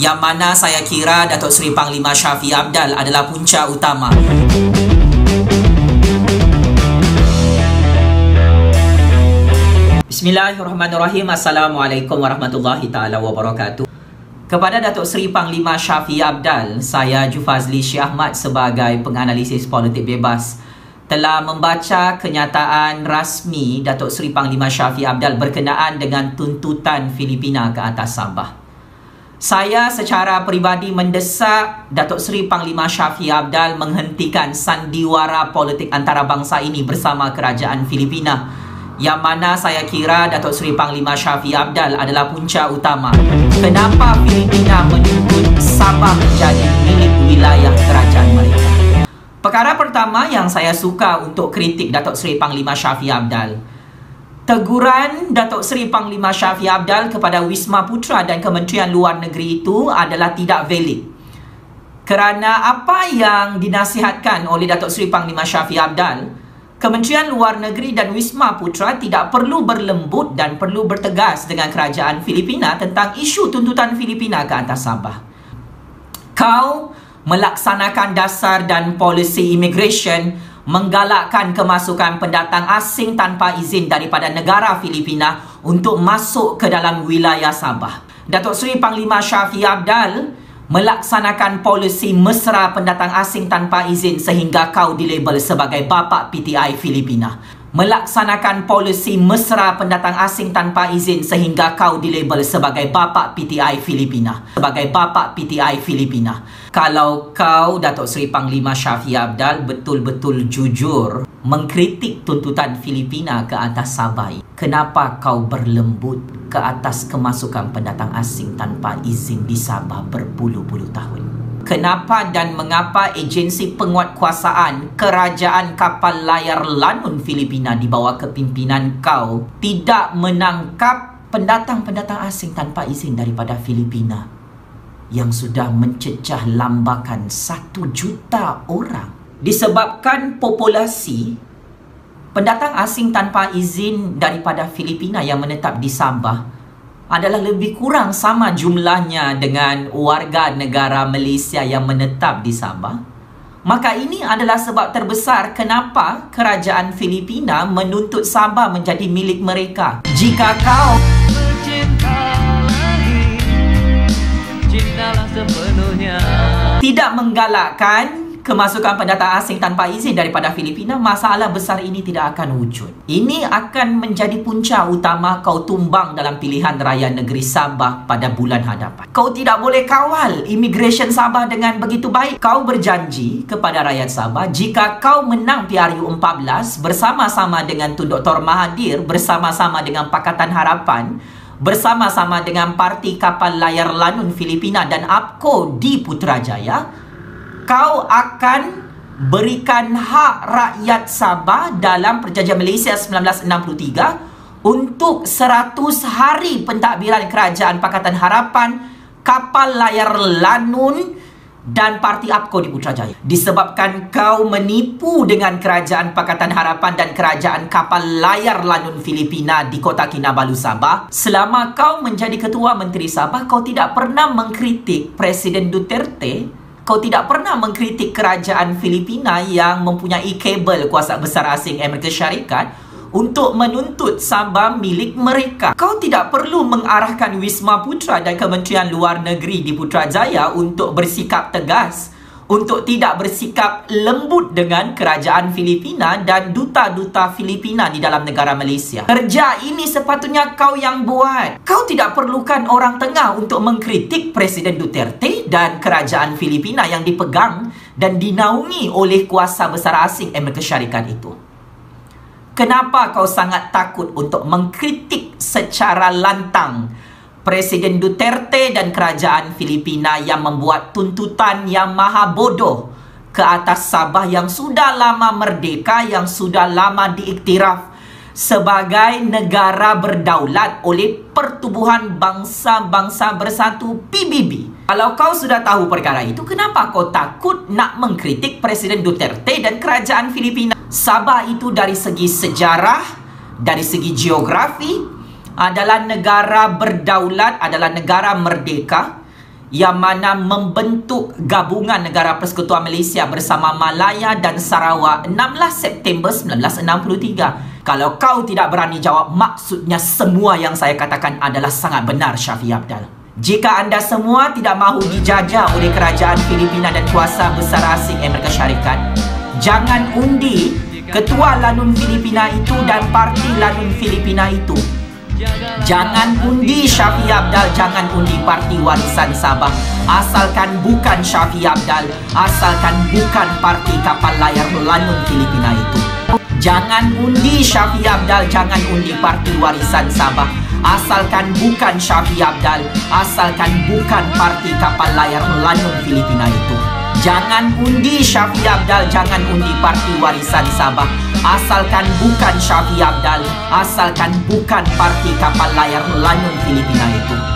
yang mana saya kira Datuk Seri Panglima Shafie Apdal adalah punca utama. Bismillahirrahmanirrahim. Assalamualaikum warahmatullahi taala wabarakatuh. Kepada Datuk Seri Panglima Shafie Apdal, saya Jufazli Syekh Ahmad sebagai penganalisis politik bebas telah membaca kenyataan rasmi Datuk Seri Panglima Shafie Apdal berkenaan dengan tuntutan Filipina ke atas Sabah. Saya secara peribadi mendesak Datuk Seri Panglima Shafie Apdal menghentikan sandiwara politik antarabangsa ini bersama kerajaan Filipina, yang mana saya kira Datuk Seri Panglima Shafie Apdal adalah punca utama kenapa Filipina menuntut Sabah menjadi milik wilayah kerajaan mereka. Perkara pertama yang saya suka untuk kritik Datuk Seri Panglima Shafie Apdal, teguran Datuk Seri Panglima Shafie Apdal kepada Wisma Putra dan Kementerian Luar Negeri itu adalah tidak valid. Kerana apa yang dinasihatkan oleh Datuk Seri Panglima Shafie Apdal, Kementerian Luar Negeri dan Wisma Putra tidak perlu berlembut dan perlu bertegas dengan kerajaan Filipina tentang isu tuntutan Filipina ke atas Sabah. Kau melaksanakan dasar dan polisi immigration menggalakkan kemasukan pendatang asing tanpa izin daripada negara Filipina untuk masuk ke dalam wilayah Sabah. Datuk Seri Panglima Shafie Apdal melaksanakan polisi mesra pendatang asing tanpa izin sehingga kau dilabel sebagai bapa PTI Filipina. Melaksanakan polisi mesra pendatang asing tanpa izin sehingga kau dilabel sebagai bapa PTI Filipina. Sebagai bapa PTI Filipina. Kalau kau, Datuk Seri Panglima Shafie Apdal, betul-betul jujur mengkritik tuntutan Filipina ke atas Sabah, kenapa kau berlembut ke atas kemasukan pendatang asing tanpa izin di Sabah berpuluh-puluh tahun? Kenapa dan mengapa agensi penguatkuasaan kerajaan kapal layar Lanun Filipina di bawah kepimpinan kau tidak menangkap pendatang-pendatang asing tanpa izin daripada Filipina yang sudah mencecah lambakan 1 juta orang? Disebabkan populasi pendatang asing tanpa izin daripada Filipina yang menetap di Sabah adalah lebih kurang sama jumlahnya dengan warga negara Malaysia yang menetap di Sabah, maka ini adalah sebab terbesar kenapa kerajaan Filipina menuntut Sabah menjadi milik mereka. Jika kau tidak menggalakkan kemasukan pendatang asing tanpa izin daripada Filipina, masalah besar ini tidak akan wujud. Ini akan menjadi punca utama kau tumbang dalam pilihan raya negeri Sabah pada bulan hadapan. Kau tidak boleh kawal immigration Sabah dengan begitu baik. Kau berjanji kepada rakyat Sabah, jika kau menang PRU14 bersama-sama dengan Tun Dr. Mahathir, bersama-sama dengan Pakatan Harapan, bersama-sama dengan Parti Kapal Layar Lanun Filipina dan APCO di Putrajaya, kau akan berikan hak rakyat Sabah dalam Perjanjian Malaysia 1963 untuk 100 hari pentadbiran kerajaan Pakatan Harapan, Kapal Layar Lanun dan Parti APCO di Putrajaya. Disebabkan kau menipu dengan kerajaan Pakatan Harapan dan kerajaan Kapal Layar Lanun Filipina di Kota Kinabalu, Sabah, selama kau menjadi Ketua Menteri Sabah, kau tidak pernah mengkritik Presiden Duterte. Kau tidak pernah mengkritik kerajaan Filipina yang mempunyai kabel kuasa besar asing Amerika Syarikat untuk menuntut Sabah milik mereka. Kau tidak perlu mengarahkan Wisma Putra dan Kementerian Luar Negeri di Putrajaya untuk bersikap tegas, untuk tidak bersikap lembut dengan kerajaan Filipina dan duta-duta Filipina di dalam negara Malaysia. Kerja ini sepatutnya kau yang buat. Kau tidak perlukan orang tengah untuk mengkritik Presiden Duterte dan kerajaan Filipina yang dipegang dan dinaungi oleh kuasa besar asing Amerika Syarikat itu. Kenapa kau sangat takut untuk mengkritik secara lantang Presiden Duterte dan kerajaan Filipina yang membuat tuntutan yang maha bodoh ke atas Sabah yang sudah lama merdeka, yang sudah lama diiktiraf sebagai negara berdaulat oleh Pertubuhan Bangsa-Bangsa Bersatu PBB? Kalau kau sudah tahu perkara itu, kenapa kau takut nak mengkritik Presiden Duterte dan kerajaan Filipina? Sabah itu dari segi sejarah, dari segi geografi, adalah negara berdaulat, adalah negara merdeka yang mana membentuk Gabungan Negara Persekutuan Malaysia bersama Malaya dan Sarawak 16 September 1963. Kalau kau tidak berani jawab, maksudnya semua yang saya katakan adalah sangat benar, Shafie Apdal. Jika anda semua tidak mahu dijajah oleh kerajaan Filipina dan kuasa besar asing Amerika Syarikat, jangan undi Ketua Lanun Filipina itu dan Parti Lanun Filipina itu. Jangan undi Shafie Apdal, jangan undi Parti Warisan Sabah. Asalkan bukan Shafie Apdal, asalkan bukan Parti Kapal Layar Lanun Filipina itu. Jangan undi Shafie Apdal, jangan undi Parti Warisan Sabah. Asalkan bukan Shafie Apdal, asalkan bukan Parti Kapal Layar Lanun Filipina itu. Jangan undi Shafie Apdal, jangan undi Parti Warisan Sabah. Asalkan bukan Shafie Apdal, asalkan bukan Parti Kapal Layar Lanun Filipina itu.